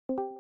Well,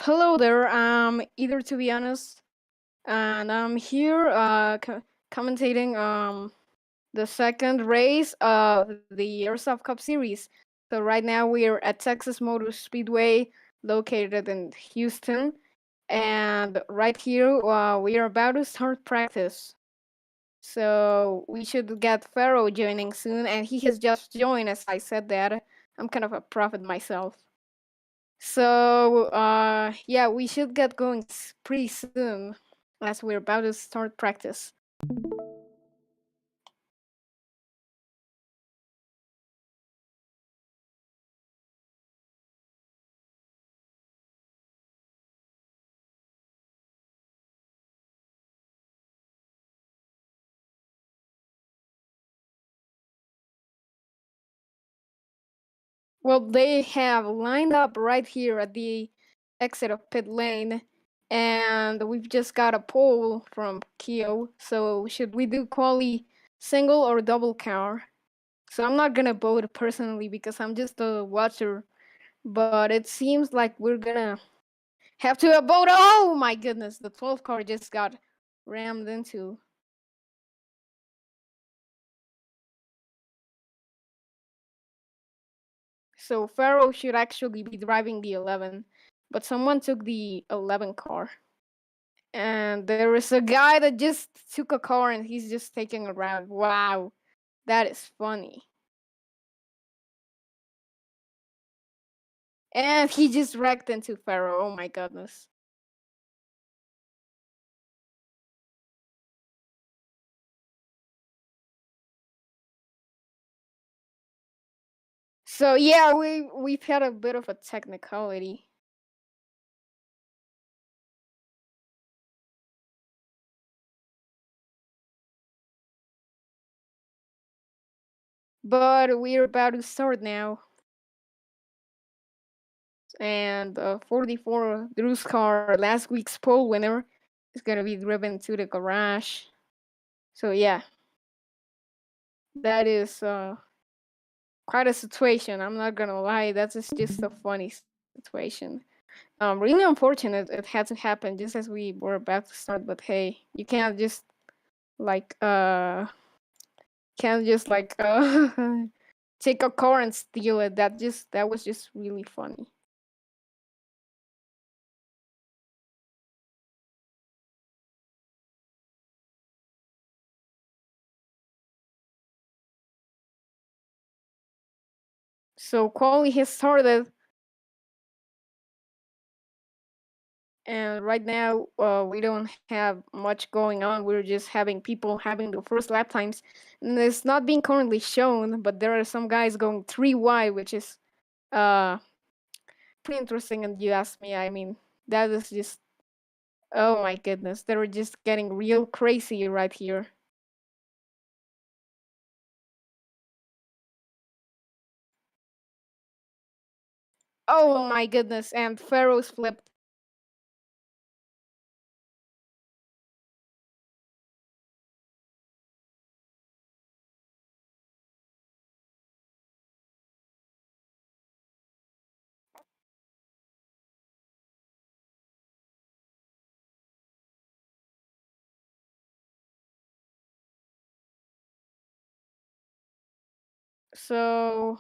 hello there. Either to be honest, and I'm here commentating the second race of the Airsoft Cup series. So right now we are at Texas Motor Speedway, located in Houston, and right here we are about to start practice. So we should get Pharaoh joining soon, and he has just joined. As I said that, I'm kind of a prophet myself. So, yeah, we should get going pretty soon as we're about to start practice. Well, they have lined up right here at the exit of pit lane, and we've just got a poll from Keo. So, should we do quali single or double car? So, I'm not gonna vote personally because I'm just a watcher, but it seems like we're gonna have to vote. Oh my goodness, the 12 car just got rammed into. So Pharaoh should actually be driving the 11, but someone took the 11 car. And there is a guy that just took a car and he's just taking a ride. Wow, that is funny. And he just wrecked into Pharaoh. Oh my goodness. So yeah, we've had a bit of a technicality. But we're about to start now. And 44 Drew's car, last week's pole winner, is gonna be driven to the garage. So yeah, that is quite a situation. I'm not gonna lie. That's just a funny situation. Really unfortunate it had to happen just as we were about to start. But hey, you like can't just like take a car and steal it. That was just really funny. So quali has started, and right now we don't have much going on. We're just having people having the first lap times, and it's not being currently shown. But there are some guys going 3 wide, which is uh pretty interesting. And you ask me, I mean, that is just, oh my goodness, they were just getting real crazy right here. Oh my goodness, and Pharaoh's flipped. So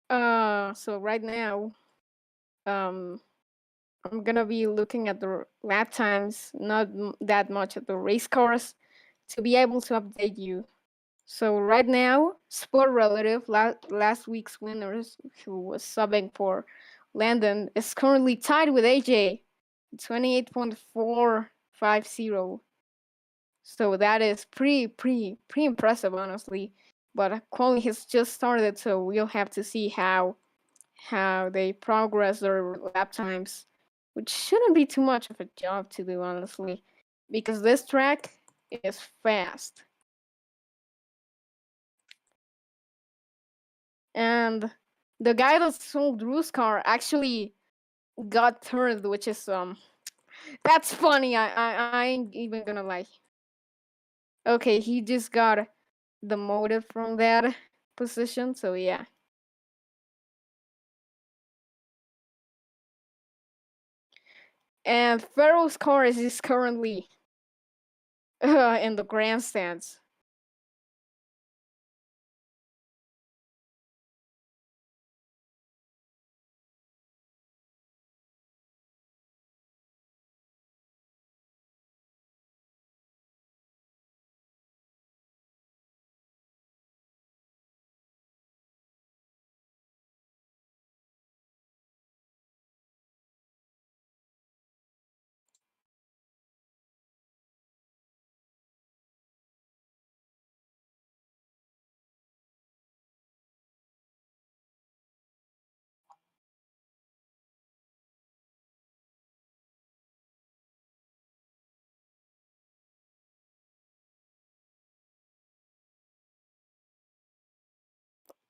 so right now, um I'm gonna be looking at the lap times, not that much at the race cars, to be able to update you. So right now, Sport Relative, last week's winners, who was subbing for Landon, is currently tied with AJ, 28.450. So that is pretty impressive, honestly. But quali has just started, so we'll have to see how they progress their lap times, which shouldn't be too much of a job to do, honestly, because this track is fast. And the guy that sold Drew's car actually got third, which is that's funny. I ain't even gonna lie. Okay, he just got demoted from that position, so yeah. And Pharaoh's car is currently in the grandstands.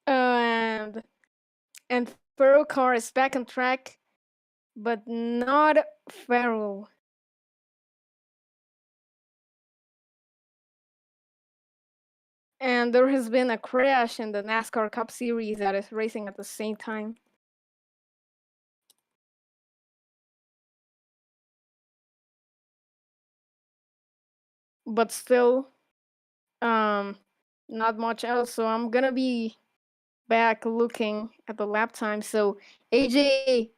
And and Pharaoh car is back on track, but not Pharaoh. And there has been a crash in the NASCAR Cup Series that is racing at the same time. But still, um, not much else. So I'm gonna be back looking at the lap time. So AJ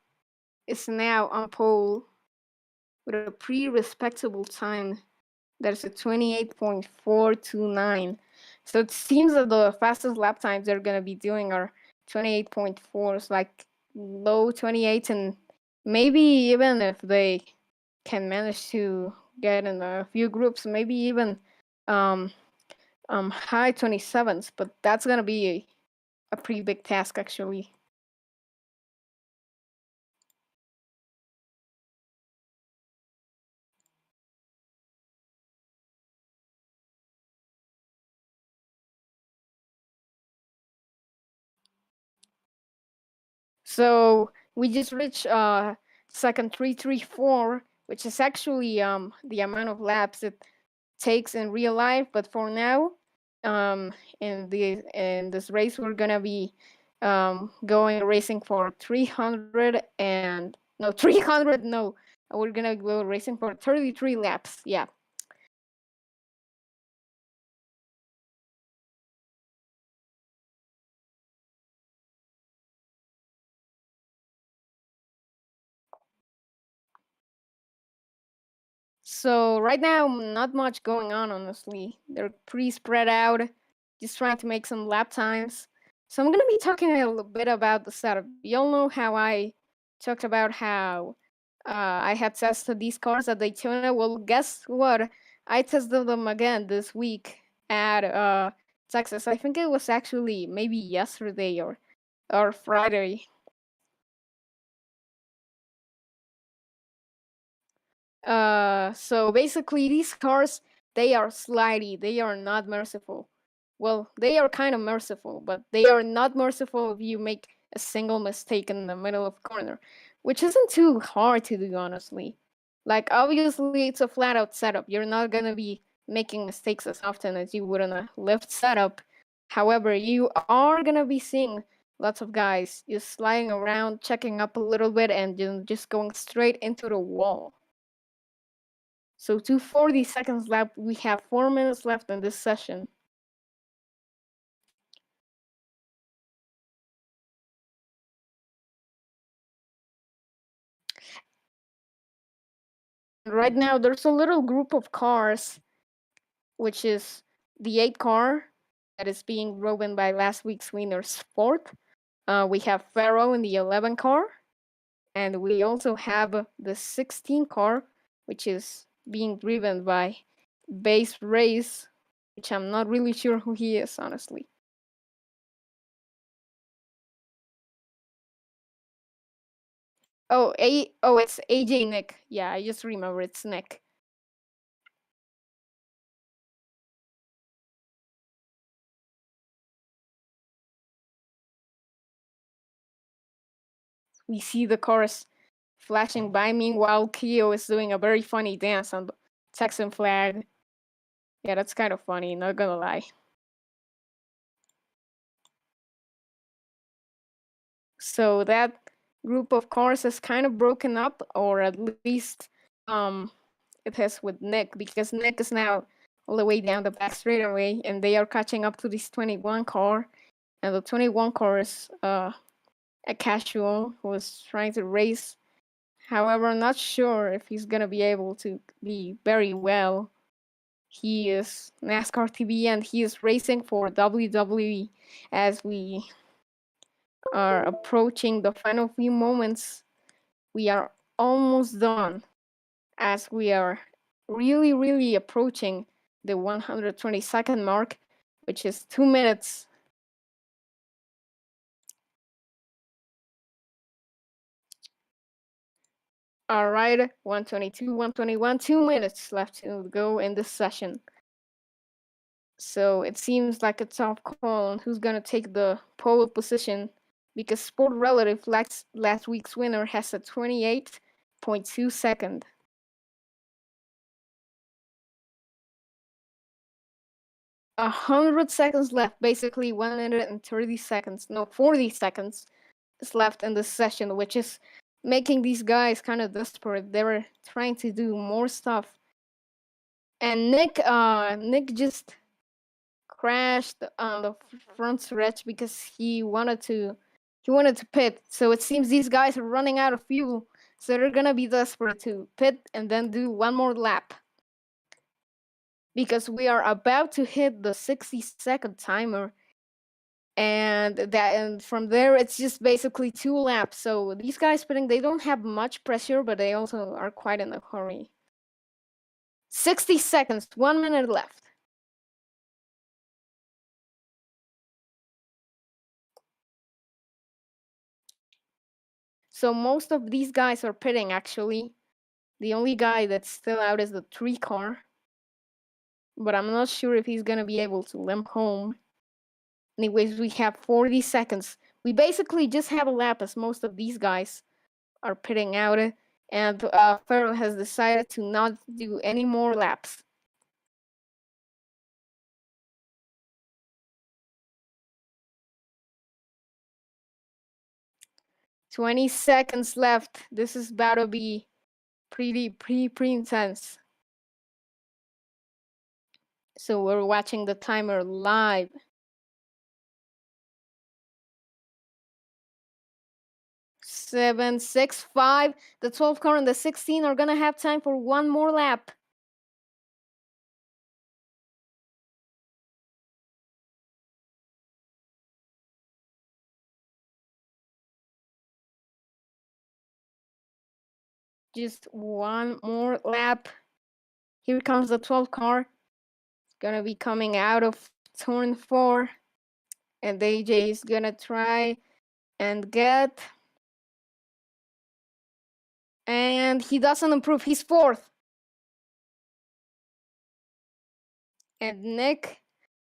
is now on pole with a pretty respectable time. That's a 28.429. So it seems that the fastest lap times they're gonna be doing are 28.4s, like low 28s, and maybe even if they can manage to get in a few groups, maybe even um high 27s, but that's gonna be a pretty big task actually. So we just reached second 334, which is actually the amount of laps it takes in real life. But for now, in this race, we're gonna be going racing for 300 and no 300 no, we're gonna go racing for 33 laps. Yeah. So right now, not much going on, honestly. They're pretty spread out, just trying to make some lap times. So I'm gonna be talking a little bit about the setup. Y'all know how I talked about how I had tested these cars at Daytona. Well, guess what? I tested them again this week at Texas. I think it was actually maybe yesterday or Friday. So basically, these cars, they are slidey. They are not merciful. Well, they are kind of merciful, but they are not merciful if you make a single mistake in the middle of corner, which isn't too hard to do, honestly. Like, obviously, it's a flat out setup. You're not gonna be making mistakes as often as you would in a lift setup. However, you are gonna be seeing lots of guys just sliding around, checking up a little bit, and just going straight into the wall. So 240 seconds left. We have 4 minutes left in this session. Right now, there's a little group of cars, which is the 8 car that is being driven by last week's winner Sport. We have Pharaoh in the 11 car, and we also have the 16 car, which is being driven by Base Race, which I'm not really sure who he is, honestly. It's AJ Nick. Yeah, I just remember it's Nick. We see the cars flashing by. Meanwhile, Keo is doing a very funny dance on the Texan flag. Yeah, that's kind of funny, not gonna lie. So that group of cars is kind of broken up, or at least um, it has with Nick, because Nick is now all the way down the back straightaway, and they are catching up to this 21 car, and the 21 car is a casual who is trying to race. However, I'm not sure if he's gonna be able to be very well. He is NASCAR TV and he is racing for WWE as we are approaching the final few moments. We are almost done as we are really, really approaching the 122nd mark, which is 2 minutes. All right, 122, 121, 2 minutes left to go in this session. So it seems like a tough call on who's gonna take the pole position because Sport Relative last week's winner has a 28.2 second. 100 seconds left, basically 130 seconds, no, 40 seconds is left in this session, which is making these guys kind of desperate. They're trying to do more stuff. And Nick just crashed on the front stretch because he wanted to pit. So it seems these guys are running out of fuel, so they're gonna be desperate to pit and then do one more lap because we are about to hit the 60-second timer. And from there it's just basically 2 laps. So these guys pitting, they don't have much pressure, but they also are quite in a hurry. 60 seconds, 1 minute left. So most of these guys are pitting actually. The only guy that's still out is the 3 car, but I'm not sure if he's gonna be able to limp home. Anyways, we have 40 seconds. We basically just have a lap as most of these guys are pitting out, and Farrell has decided to not do any more laps. 20 seconds left. This is about to be pretty intense. So we're watching the timer live. 7, 6, 5. The 12 car and the 16 are gonna have time for one more lap. just one more lap. Here comes the 12th car. It's gonna be coming out of turn 4. And AJ is gonna try and get. And he doesn't improve. He's 4th. And Nick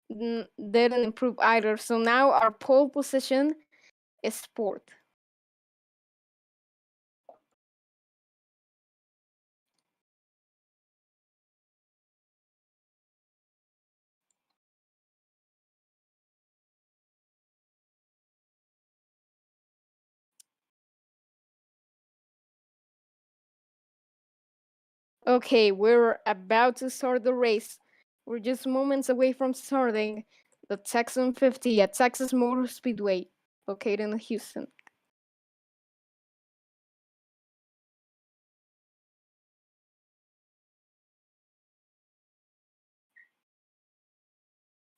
didn't improve either. So now our pole position is 4th. Okay, we're about to start the race. We're just moments away from starting the Texan 50 at Texas Motor Speedway, located in Houston.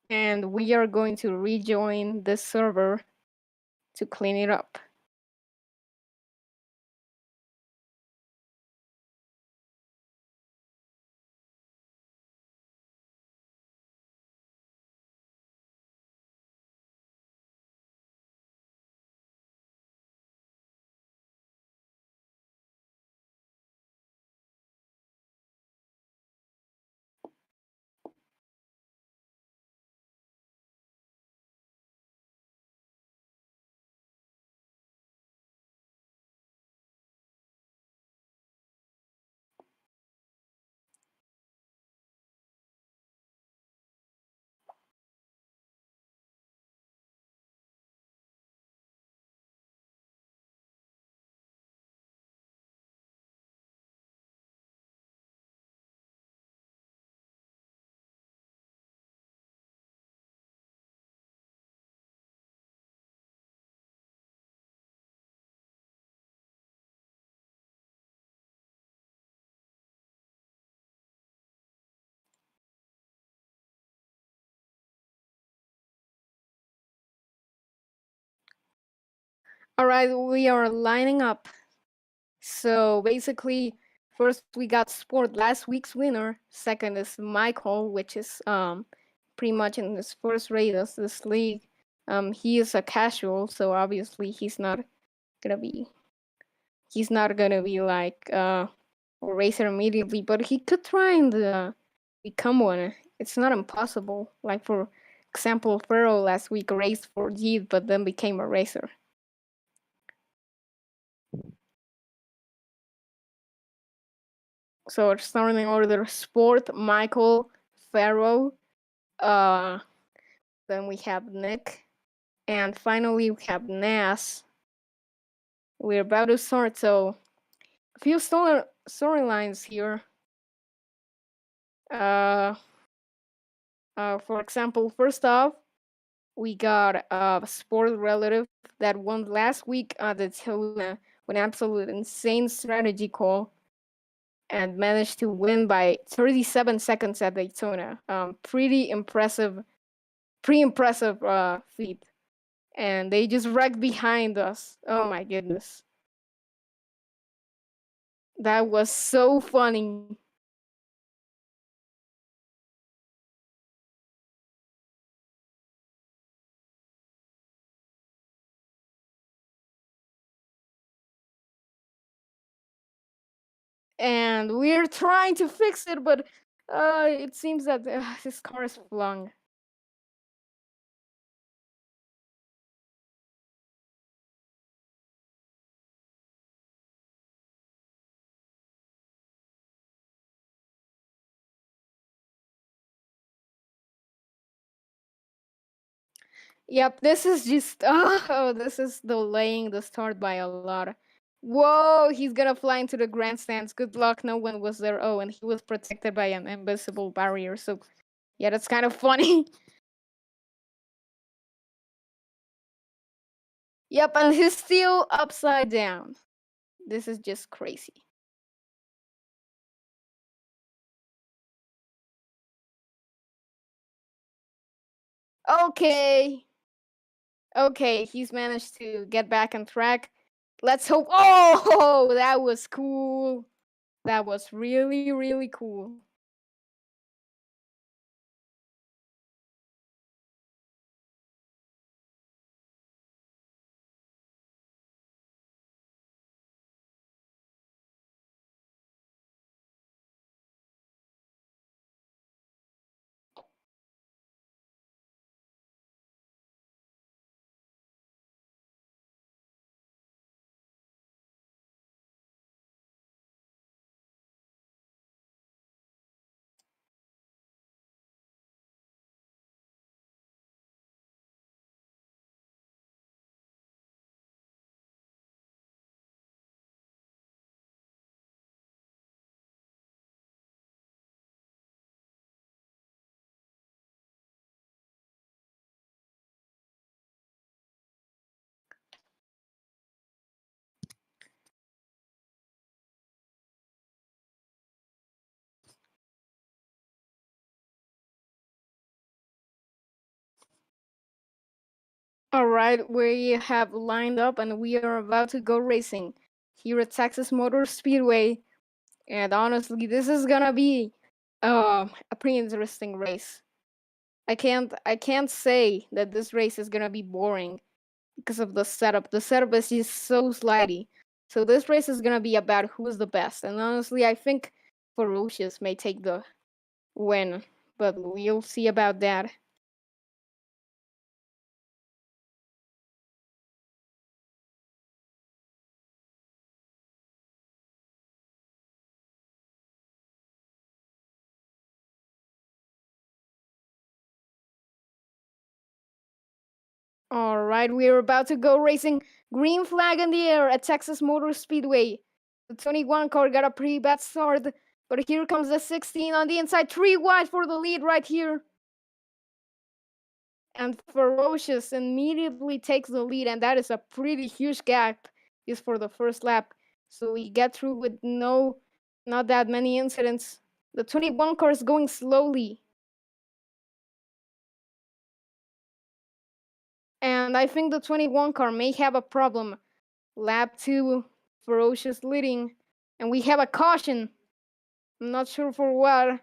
And we are going to rejoin the server to clean it up. All right, we are lining up. So basically, first we got Sport, last week's winner. Second is Michael, which is pretty much in his first race of this league. He is a casual, so obviously gonna be he's not gonna be like a racer immediately, but he could try and become one. It's not impossible. Like for example, Ferro last week raced for Jeep, but then became a racer. So our starting order: Sport, Michael, Ferro. Uh, then we have Nick, and finally we have Nas. We're about to start, so a few storylines here. Uh, for example, first off, we got a sport relative that won last week at the Daytona with an absolute insane strategy call and managed to win by 37 seconds at Daytona. Pretty impressive feat. And they just wrecked behind us. Oh my goodness. That was so funny. And we're trying to fix it, but it seems that his car is flung. Yep, this is just this is delaying the start by a lot. Whoa, he's gonna fly into the grandstands. Good luck, no one was there. Oh, and he was protected by an invisible barrier. So yeah, that's kind of funny. Yep, and he's still upside down. This is just crazy. Okay. Okay, he's managed to get back on track. Let's hope. Oh, that was cool. That was really, really cool. All right, we have lined up and we are about to go racing here at Texas Motor Speedway. And honestly, this is gonna be a pretty interesting race. I can't say that this race is gonna be boring because of the setup. The setup is just so slidey. So this race is gonna be about who's the best. And honestly, I think Ferocious may take the win, but we'll see about that. All right, we're about to go racing. Green flag in the air at Texas Motor Speedway. The 21 car got a pretty bad start, but here comes the 16 on the inside. 3 wide for the lead right here. And Ferocious immediately takes the lead, and that is a pretty huge gap just for the first lap. So we get through with not that many incidents. The 21 car is going slowly, and I think the 21 car may have a problem. Lap 2, Ferocious leading, and we have a caution. I'm not sure for what.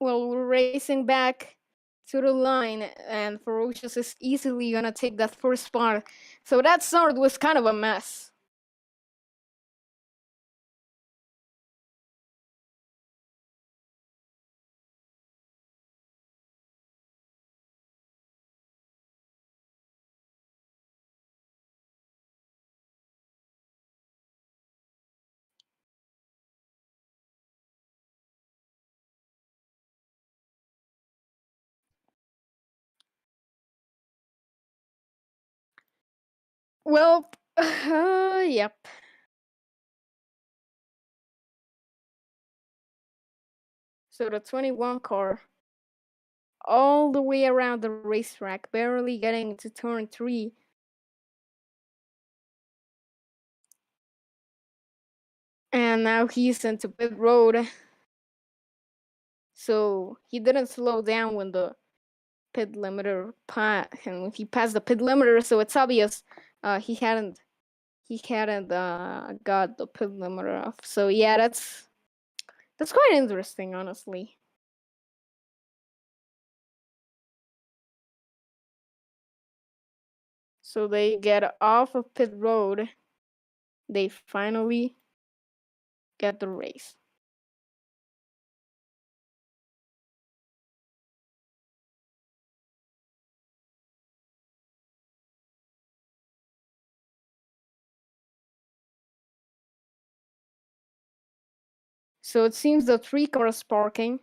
Well, we're racing back to the line, and Ferocious is easily gonna take that first spot. So that start was kind of a mess. Well, yep. So the 21 car, all the way around the racetrack, barely getting to turn 3. And now he's into pit road. So he didn't slow down when the pit limiter and he passed the pit limiter, so it's obvious he hadn't got the pit limiter off. So yeah, that's quite interesting, honestly. So they get off of pit road. They finally get the race. So it seems the 3 cars parking.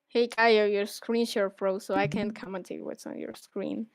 Hey Kaya, your screen share froze, so I can't commentate what's on your screen.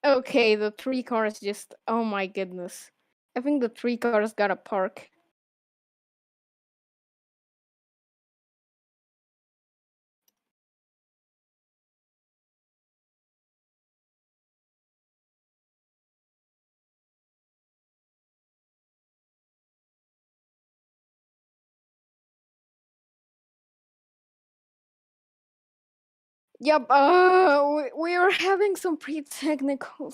Okay, the three cars just. Oh my goodness. I think the three cars gotta park. Yep. We are having some pre-technical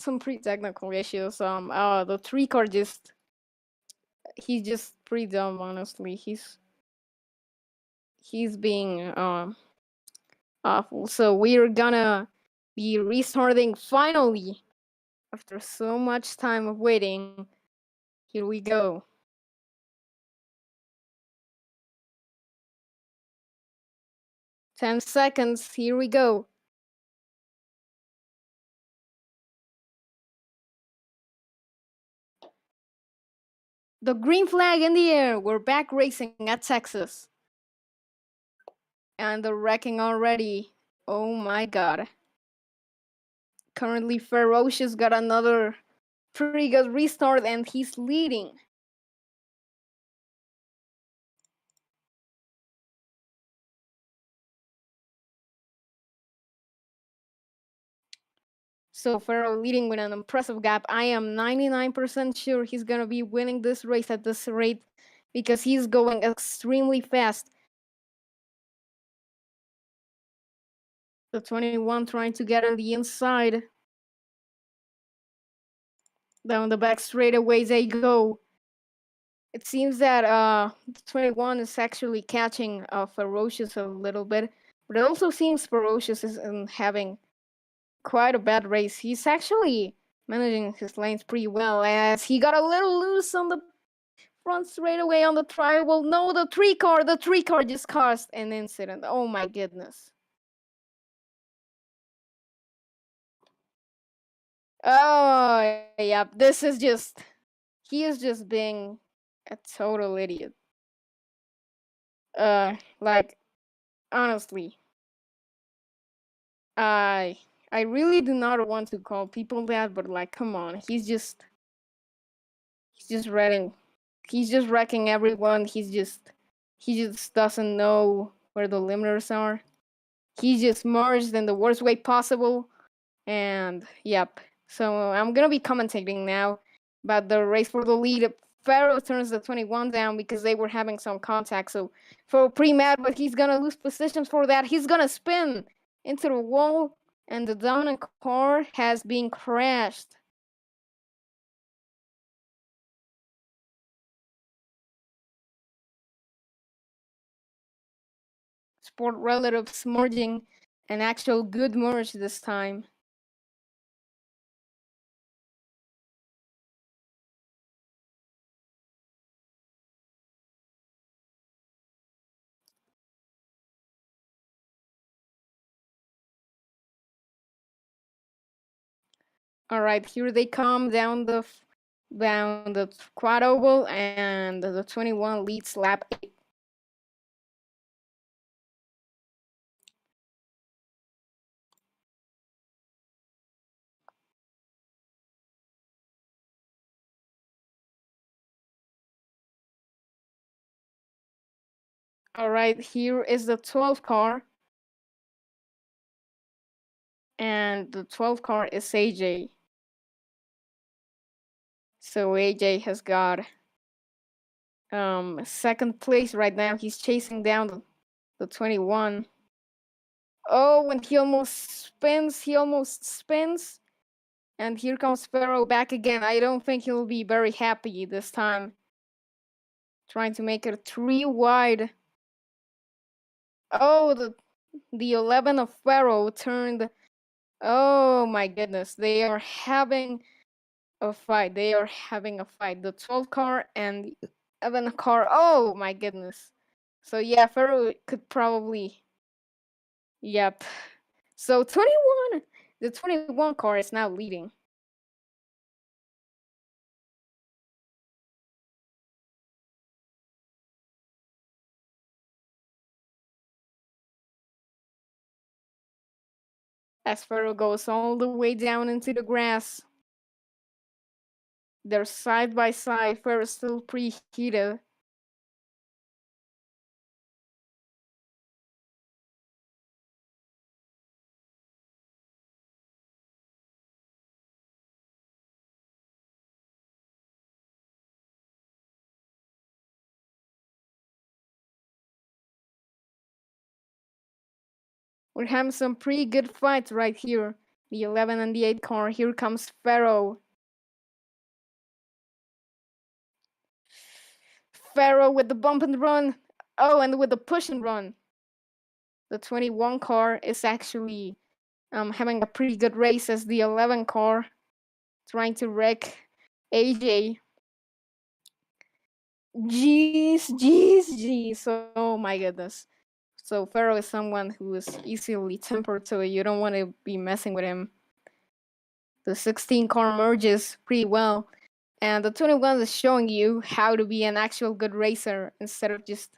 issues. The three car just. He's just pretty dumb. Honestly, he's being awful. So we're gonna be restarting finally after so much time of waiting. Here we go. 10 seconds. Here we go. The green flag in the air. We're back racing at Texas. And the wrecking already. Oh my god. Currently, Ferocious got another pretty good restart and he's leading. So Ferro leading with an impressive gap. I am 99% sure he's gonna be winning this race at this rate because he's going extremely fast. The 21 trying to get on the inside. Down the back straightaways they go. It seems that the 21 is actually catching Ferocious a little bit, but it also seems Ferocious is having quite a bad race. He's actually managing his lanes pretty well as he got a little loose on the front straightaway on the trial. No, the three car just caused an incident. Oh my goodness. Oh, yeah, this is just. He is just being a total idiot. Like, honestly, I I really do not want to call people that, but like, come on, he's just wrecking, everyone. He just doesn't know where the limiters are. He just merged in the worst way possible, and yep. So I'm gonna be commentating now about the race for the lead. Pharaoh turns the 21 down because they were having some contact. So Pharaoh pretty mad, but he's gonna lose positions for that. He's gonna spin into the wall, and the dominant car has been crashed. Sport relatives merging an actual good merge this time. All right, here they come down the quad oval, and the 21 leads lap 8. All right, here is the 12 car, and the 12 car is AJ. So AJ has got second place right now. He's chasing down the 21. Oh, when he almost spins. And here comes Sparrow back again. I don't think he'll be very happy this time. Trying to make it 3 wide. Oh, the 11 of Sparrow turned. Oh my goodness. They are having a fight. The 12 car and the 11 car. Oh my goodness. So yeah, Pharaoh could probably. Yep. So 21. The 21 car is now leading. as Pharaoh goes all the way down into the grass. They're side by side. Pharaoh's still preheated. We're having some pretty good fights right here. The 11 and the 8 car. Here comes Pharaoh. Pharaoh with the bump and run. Oh, and with the push and run. The 21 car is actually having a pretty good race as the 11 car trying to wreck AJ. Jeez, jeez, jeez. Oh my goodness. So Pharaoh is someone who is easily tempered, so you don't want to be messing with him. The 16 car merges pretty well, and the 21 is showing you how to be an actual good racer instead of just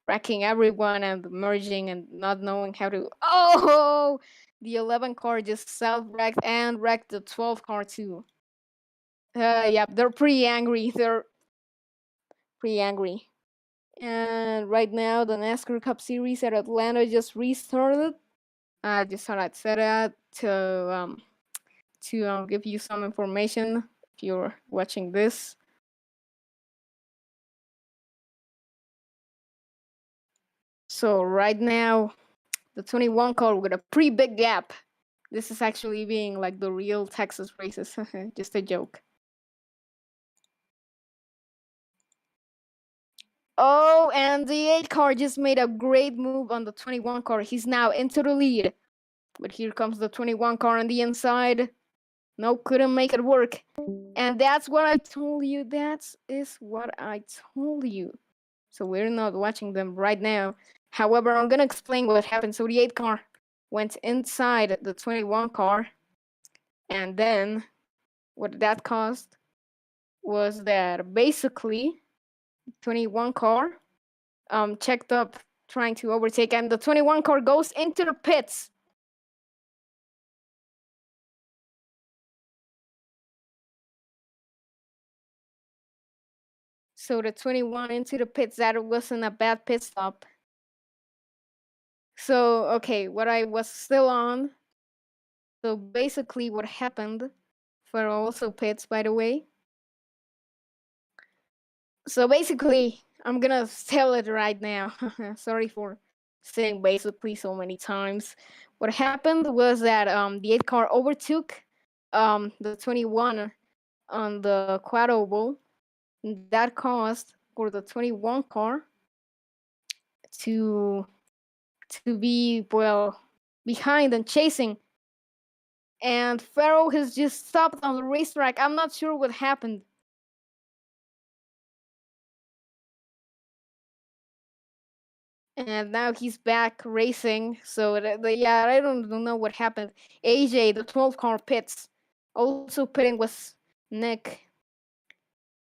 wrecking everyone and merging and not knowing how to. Oh! The 11 car just self-wrecked and wrecked the 12 car too. Yeah, they're pretty angry. They're pretty angry. And right now, the NASCAR Cup Series at Atlanta just restarted. I just thought I'd say that to give you some information if you're watching this. So right now, the 21 car with a pretty big gap. This is actually being like the real Texas races. Just a joke. Oh, and the 8 car just made a great move on the 21 car. He's now into the lead. But here comes the 21 car on the inside. Nope, couldn't make it work. And that's what I told you. That is what I told you. So we're not watching them right now. However, I'm gonna explain what happened. So the 8 car went inside the 21 car. And then what that caused was that basically 21 car checked up trying to overtake, and the 21 car goes into the pits. So the 21 into the pits, that wasn't a bad pit stop. So, okay, what I was still on. So basically what happened, for also pits, by the way. So basically, I'm gonna tell it right now. Sorry for saying basically so many times. What happened was that the 8 car overtook the 21 on the quad oval. That caused for the 21 car to be well behind and chasing. And Pharaoh has just stopped on the racetrack. I'm not sure what happened. And now he's back racing. So yeah, I don't know what happened. AJ, the 12 car pits. Also pitting was Nick.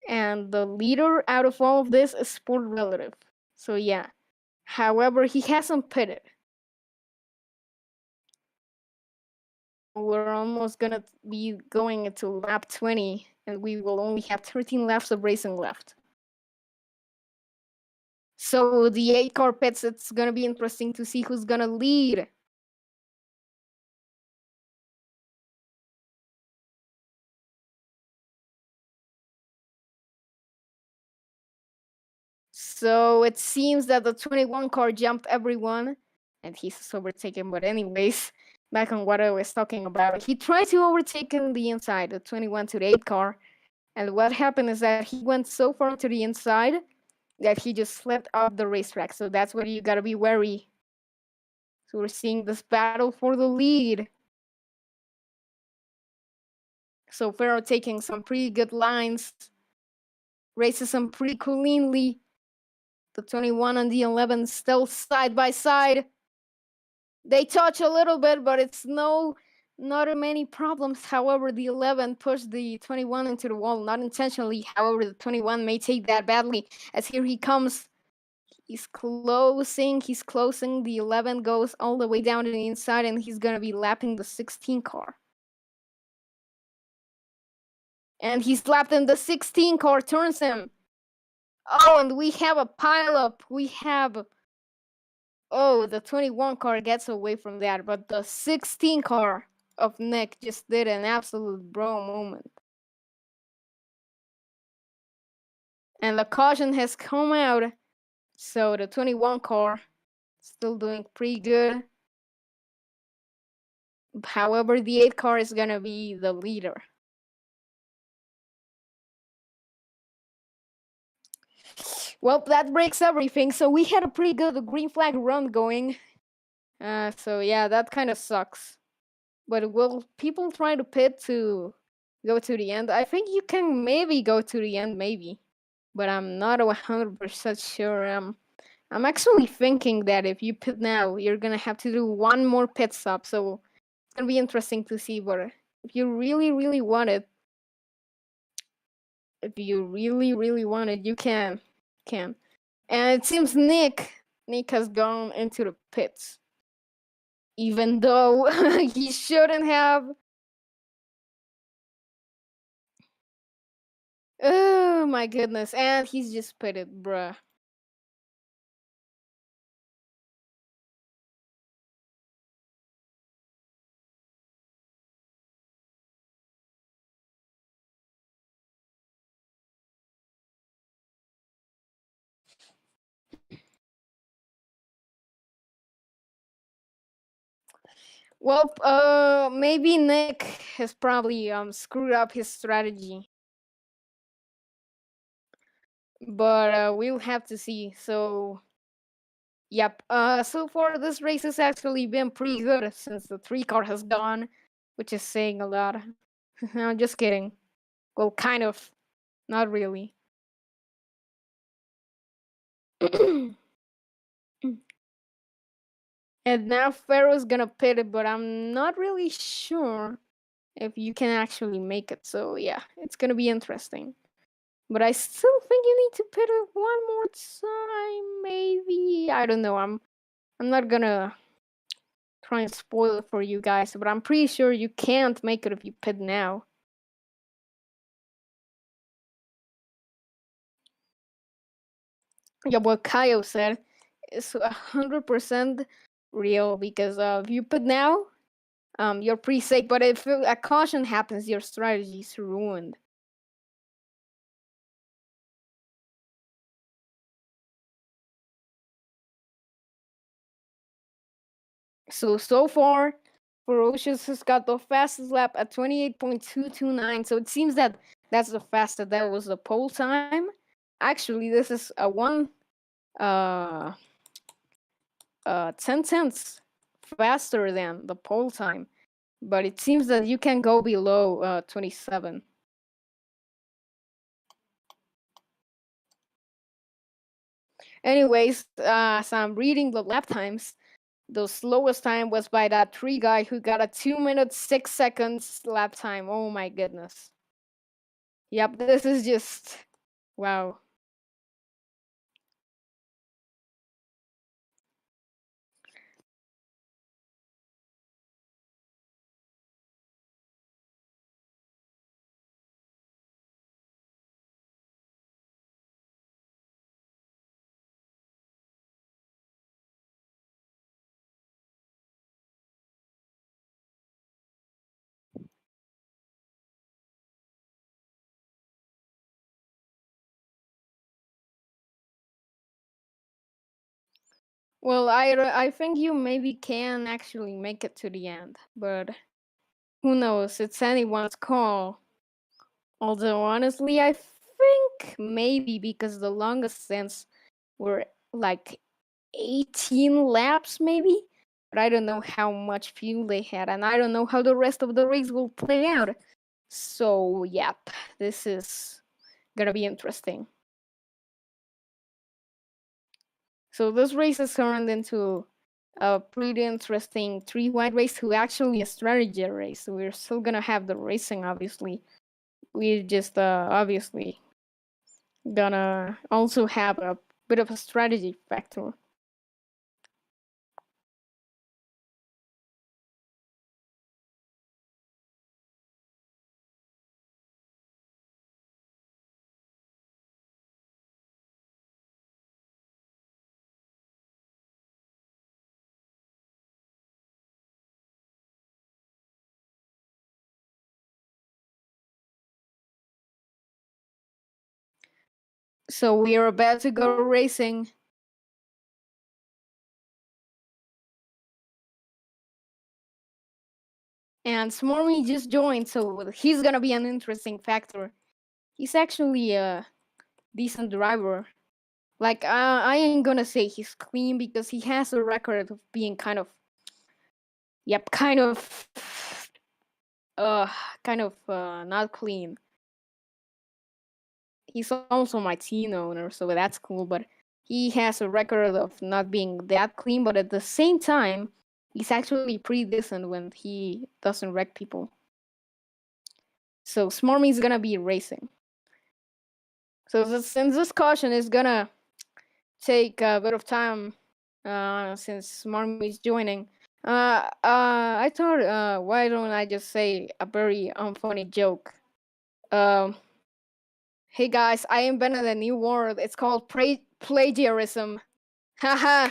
And the leader out of all of this is Sport Relative. So yeah. However, he hasn't pitted. We're almost gonna be going into lap 20, and we will only have 13 laps of racing left. So the 8 car pits, it's gonna be interesting to see who's gonna lead. So it seems that the 21 car jumped everyone, and he's overtaken. But anyways, back on what I was talking about, he tried to overtake in the inside, the 21 to the 8 car, and what happened is that he went so far to the inside that he just slipped off the racetrack. So that's what you gotta be wary. So we're seeing this battle for the lead. So Pharaoh taking some pretty good lines, races them pretty cleanly. The 21 and the 11 still side by side. They touch a little bit, but it's not many problems. However, the 11 pushed the 21 into the wall, not intentionally. However, the 21 may take that badly, as here he comes. He's closing. The 11 goes all the way down to the inside, and he's gonna be lapping the 16 car. And he's lapping the 16 car, turns him. Oh, and we have a pileup. The 21 car gets away from that, but the 16 car of Nick just did an absolute bro moment. And the caution has come out, so the 21 car still doing pretty good. However, the 8 car is gonna be the leader. Well, that breaks everything. So we had a pretty good green flag run going. So yeah, that kind of sucks. But will people try to pit to go to the end? I think you can maybe go to the end, maybe. But I'm not 100% sure. I'm actually thinking that if you pit now, you're gonna have to do one more pit stop. So it's gonna be interesting to see. But if you really, really want it, you can. And it seems Nick has gone into the pits, even though he shouldn't have. Oh my goodness! And he's just pitted, bruh. Well, maybe Nick has probably screwed up his strategy, but we'll have to see. So, yep. So far this race has actually been pretty good since the 3 car has gone, which is saying a lot. I'm just kidding. Well, kind of, not really. And now Pharaoh's gonna pit it, but I'm not really sure if you can actually make it. So yeah, it's gonna be interesting. But I still think you need to pit it one more time, maybe. I don't know. I'm not gonna try and spoil it for you guys, but I'm pretty sure you can't make it if you pit now. Yeah, what Kaio said is 100% real because if you pit now, you're pretty safe. But if a caution happens, your strategy is ruined. So far, Ferocious has got the fastest lap at 28.229. So it seems that that's the fastest. That was the pole time. Actually, this is a 10 tenths faster than the pole time. But it seems that you can go below 27. Anyways, as I'm reading the lap times, the slowest time was by that 3 guy who got a 2 minutes 6 seconds lap time. Oh my goodness. Yep, this is just wow. Well, I think you maybe can actually make it to the end, but who knows? It's anyone's call. Although honestly, I think maybe because the longest stints were like 18 laps, maybe. But I don't know how much fuel they had, and I don't know how the rest of the race will play out. So, yep, this is gonna be interesting. So this race has turned into a pretty interesting 3 wide race to actually a strategy race. So we're still gonna have the racing, obviously. We're just obviously gonna also have a bit of a strategy factor. So we are about to go racing. And Smarmy just joined, so he's gonna be an interesting factor. He's actually a decent driver. Like, I ain't gonna say he's clean because he has a record of being yep, uh, not clean. He's also my team owner, so that's cool, but he has a record of not being that clean, but at the same time, he's actually pretty decent when he doesn't wreck people. So Smarmy's gonna be racing. So since this caution is gonna take a bit of time, since Smarmy's joining, I thought, why don't I just say a very unfunny joke? Um, hey guys, I invented a new word. It's called plagiarism. Haha,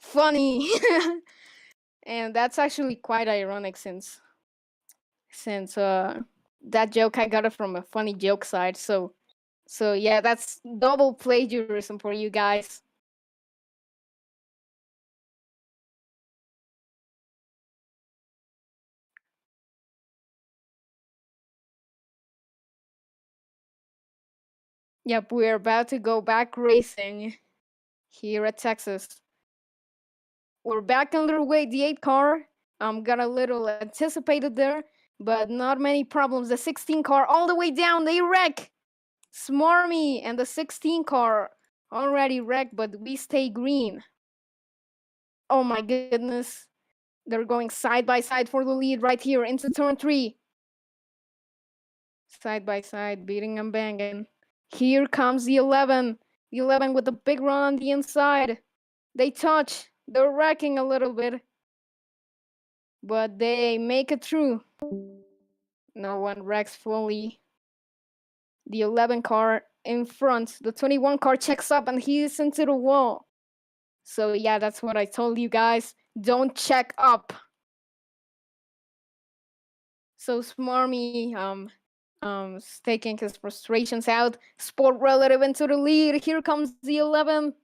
funny. And that's actually quite ironic since that joke I got it from a funny joke site. So yeah, that's double plagiarism for you guys. Yep, we're about to go back racing here at Texas. We're back underway, the 8 car. Got a little anticipated there, but not many problems. The 16 car all the way down, they wreck. Smarmy and the 16 car already wrecked, but we stay green. Oh my goodness. They're going side by side for the lead right here into turn 3. Side by side, beating and banging. Here comes the 11. The 11 with the big run on the inside. They touch. They're wrecking a little bit. But they make it through. No one wrecks fully. The 11 car in front. The 21 car checks up and he's into the wall. So yeah, that's what I told you guys. Don't check up. So Smarmy is taking his frustrations out. Sport relative into the lead. Here comes the 11.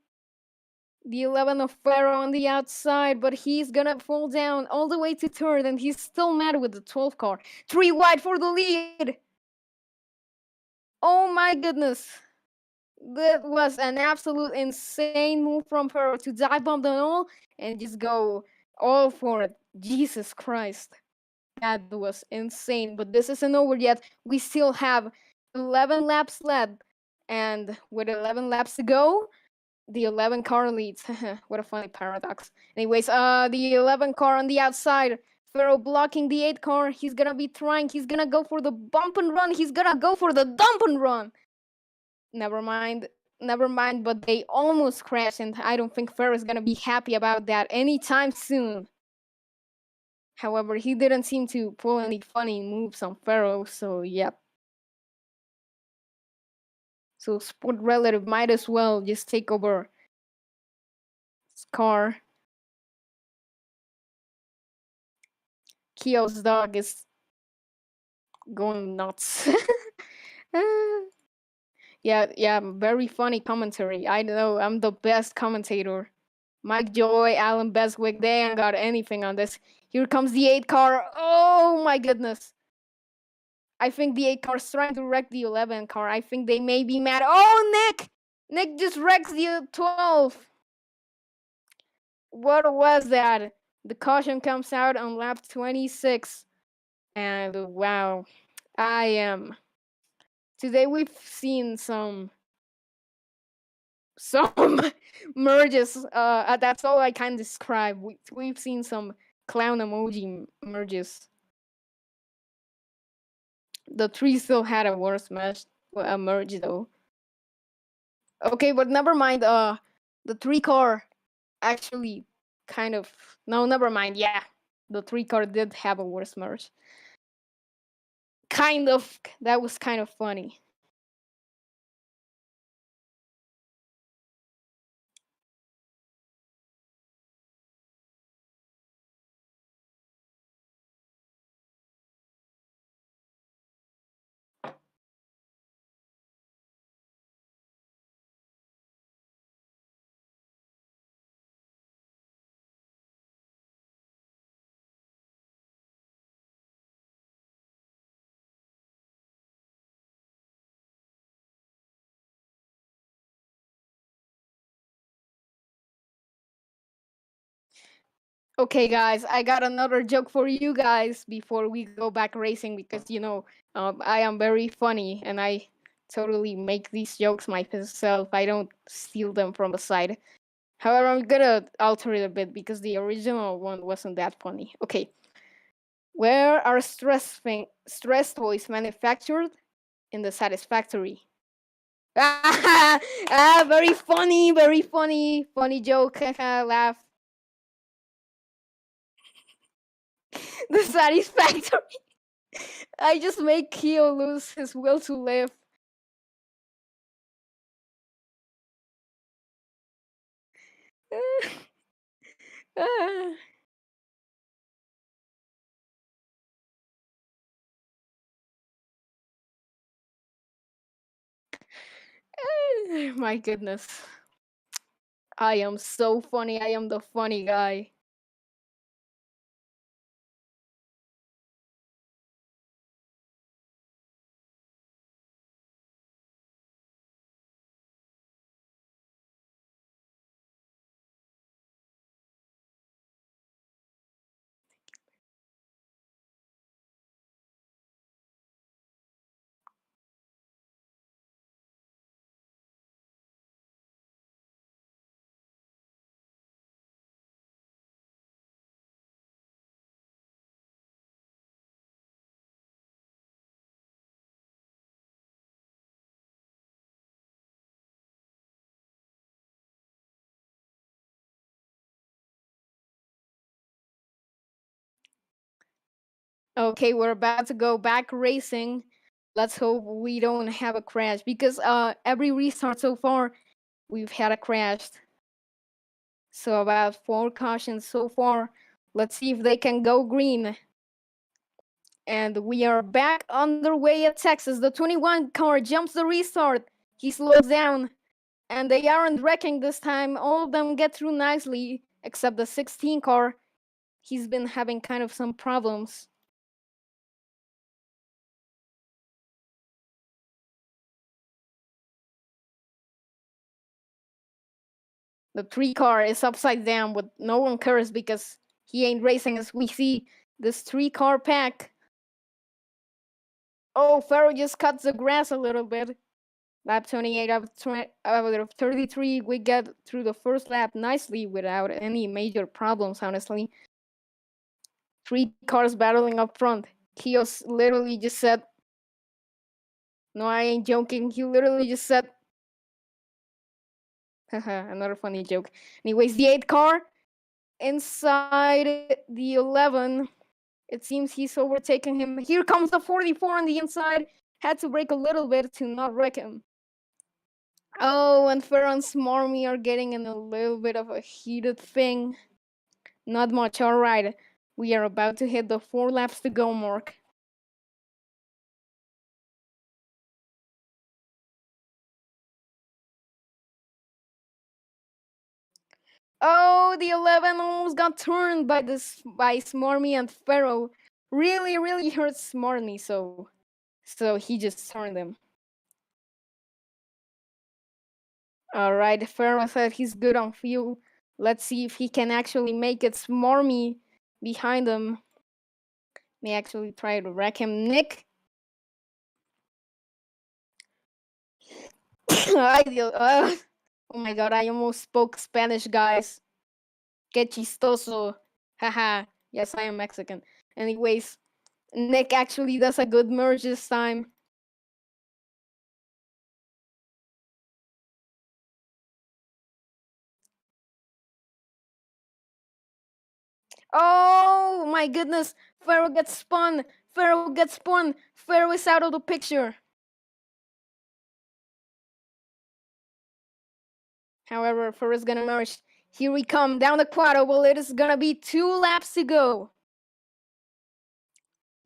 The 11 of Pharaoh on the outside, but he's gonna fall down all the way to third, and he's still mad with the 12 car. 3 wide for the lead. Oh my goodness. That was an absolute insane move from Pharaoh to dive bomb the all and just go all for it. Jesus Christ. That was insane, but this isn't over yet. We still have 11 laps left, and with 11 laps to go, the 11 car leads. What a funny paradox. Anyways, the 11 car on the outside. Pharaoh blocking the 8 car. He's gonna be trying. He's gonna go for the bump and run. He's gonna go for the dump and run. Never mind. Never mind, but they almost crashed, and I don't think Pharaoh's gonna be happy about that anytime soon. However, he didn't seem to pull any funny moves on Pharaoh, so yep. So Sport Relative might as well just take over his car. Kyo's dog is going nuts. Yeah, very funny commentary. I know, I'm the best commentator. Mike Joy, Alan Beswick, they ain't got anything on this. Here comes the 8 car. Oh my goodness. I think the 8 car's trying to wreck the 11 car. I think they may be mad. Oh, Nick! Nick just wrecks the 12. What was that? The caution comes out on lap 26. And wow, I am. Today we've seen some merges. That's all I can describe. We've seen some clown emoji merges. The 3 still had a worse merge though. Okay, but never mind. The three car actually kind of no, never mind. Yeah, the three car did have a worse merge. Kind of. That was kind of funny. Okay, guys, I got another joke for you guys before we go back racing because I am very funny and I totally make these jokes myself. I don't steal them from the side. However, I'm gonna alter it a bit because the original one wasn't that funny. Okay, where are stress toys manufactured? In the Satisfactory. Very funny joke. Laugh. The Satisfactory. I just make Keo lose his will to live. My goodness. I am so funny. I am the funny guy. Okay, we're about to go back racing. Let's hope we don't have a crash because every restart so far we've had a crash. So about 4 cautions so far. Let's see if they can go green. And we are back underway at Texas. The 21 car jumps the restart. He slows down. And they aren't wrecking this time. All of them get through nicely, except the 16 car. He's been having kind of some problems. The 3 car is upside down, but no one cares because he ain't racing as we see this 3 car pack. Oh, Farrow just cuts the grass a little bit. Lap 28 out of 33, we get through the first lap nicely without any major problems, honestly. 3 cars battling up front. Kios literally just said, no, I ain't joking. He literally just said, haha, another funny joke. Anyways, the 8 car inside the 11. It seems he's overtaking him. Here comes the 44 on the inside. Had to brake a little bit to not wreck him. Oh, and Fer and Smarmy are getting in a little bit of a heated thing. Not much, alright. We are about to hit the 4 laps to go mark. Oh, the 11 almost got turned by Smarmy and Pharaoh. Really hurts Smarmy, so he just turned him. Alright, Pharaoh said he's good on fuel. Let's see if he can actually make it. Smarmy behind him may actually try to wreck him. Nick. Ideal. Oh my god, I almost spoke Spanish, guys. Que chistoso. Haha. Yes, I am Mexican. Anyways, Nick actually does a good merge this time. Oh my goodness! Pharaoh gets spun! Pharaoh gets spun! Pharaoh is out of the picture. However, Pharaoh is gonna merge. Here we come down the quad. Well, it is gonna be 2 laps to go.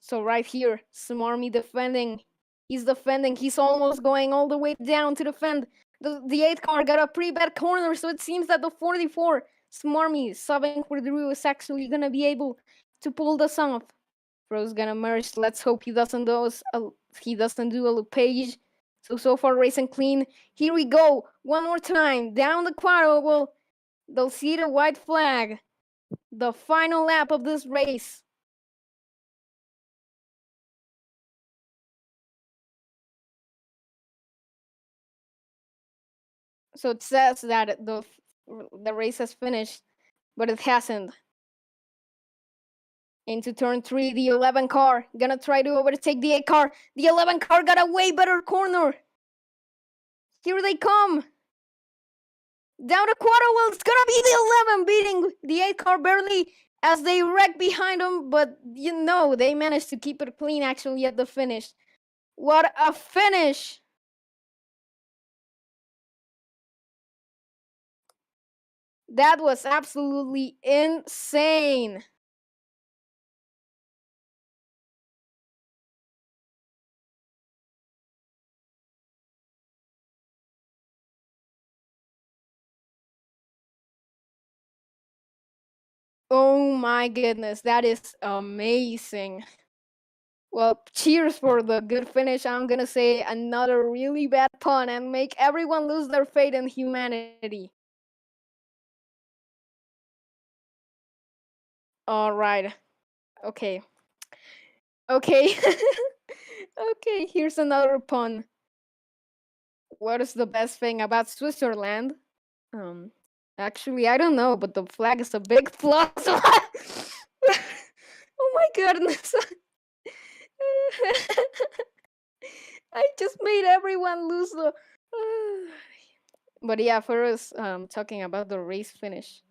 So right here, Smarmy defending. He's defending. He's almost going all the way down to defend. The 8 car got a pretty bad corner, so it seems that the 44 Smarmy subbing for Drew is actually gonna be able to pull this off. Bro's gonna merge. Let's hope he doesn't do a Lupage. So far racing clean. Here we go. One more time. Down the quad oval. They'll see the white flag. The final lap of this race. So it says that the race has finished, but it hasn't. Into turn 3, the 11 car gonna try to overtake the 8 car. The 11 car got a way better corner. Here they come. Down the quarter, well, it's gonna be the 11 beating the 8 car barely as they wreck behind them, but they managed to keep it clean actually at the finish. What a finish! That was absolutely insane. Oh my goodness, that is amazing. Well, cheers for the good finish. I'm gonna say another really bad pun and make everyone lose their faith in humanity. All right. Okay. Okay. Okay, here's another pun. What is the best thing about Switzerland? Um, Actually, I don't know, but the flag is a big plus. Oh my goodness. I just made everyone lose the. But yeah, for us, talking about the race finish,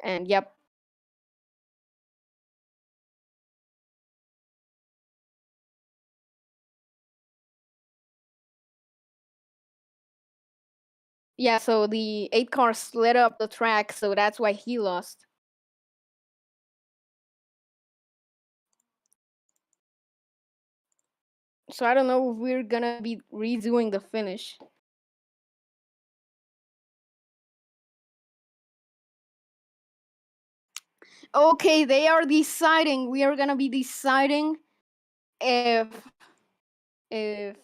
and yep, yeah. So the 8 car slid up the track, so that's why he lost. So I don't know if we're gonna be redoing the finish. Okay, they are deciding. We are gonna be deciding if if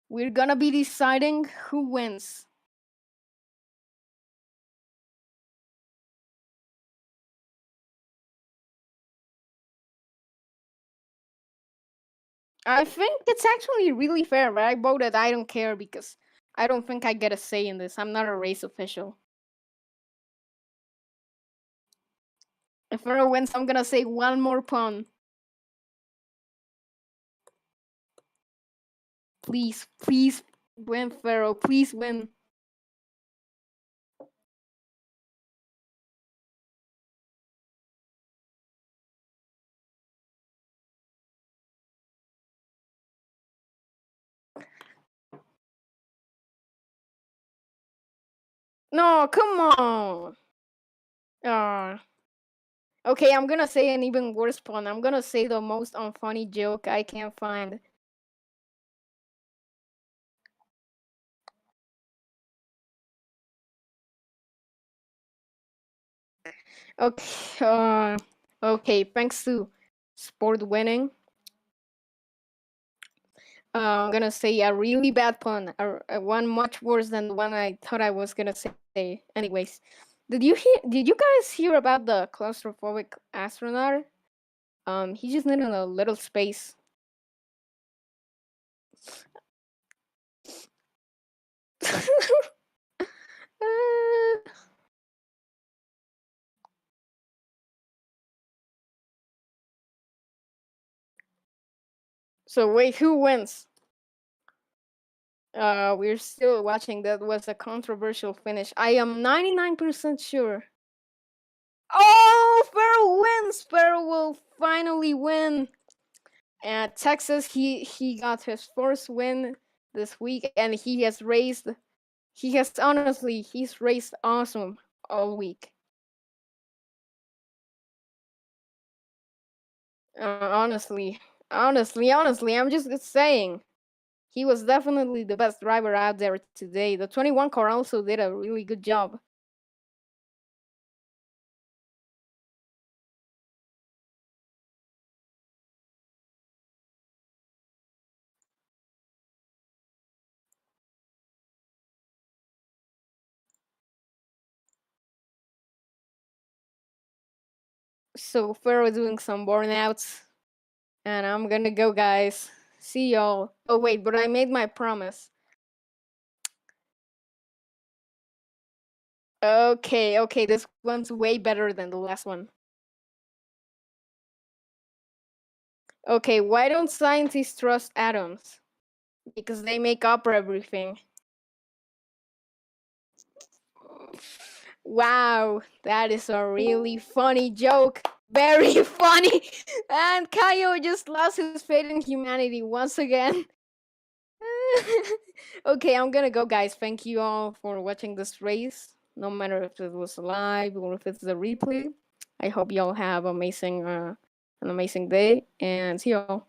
we're gonna be deciding who wins. I think it's actually really fair, but I voted I don't care because I don't think I get a say in this. I'm not a race official. If Pharaoh wins, I'm gonna say one more pun. Please, please win, Pharaoh. Please win. No, come on. Okay, I'm gonna say an even worse pun. I'm gonna say the most unfunny joke I can find. Okay, okay. Thanks to sport winning, I'm gonna say a really bad pun, one much worse than the one I thought I was gonna say. Anyways, Did you guys hear about the claustrophobic astronaut? He just needed a little space. Uh, so wait, who wins? We're still watching. That was a controversial finish. I am 99% sure. Oh, Pharaoh wins. Pharaoh will finally win. At Texas, he got his first win this week, and he has raced. He has honestly, he's raced awesome all week. Honestly, I'm just saying. He was definitely the best driver out there today. The 21 car also did a really good job. So Pharaoh doing some burnouts. And I'm gonna go, guys. See y'all. Oh, wait, but I made my promise. Okay, this one's way better than the last one. Okay, why don't scientists trust atoms? Because they make up everything. Wow, that is a really funny joke. Very funny. And Kaio just lost his faith in humanity once again. Okay, I'm gonna go, guys. Thank you all for watching this race. No matter if it was live or if it's the replay. I hope y'all have an amazing day and see y'all.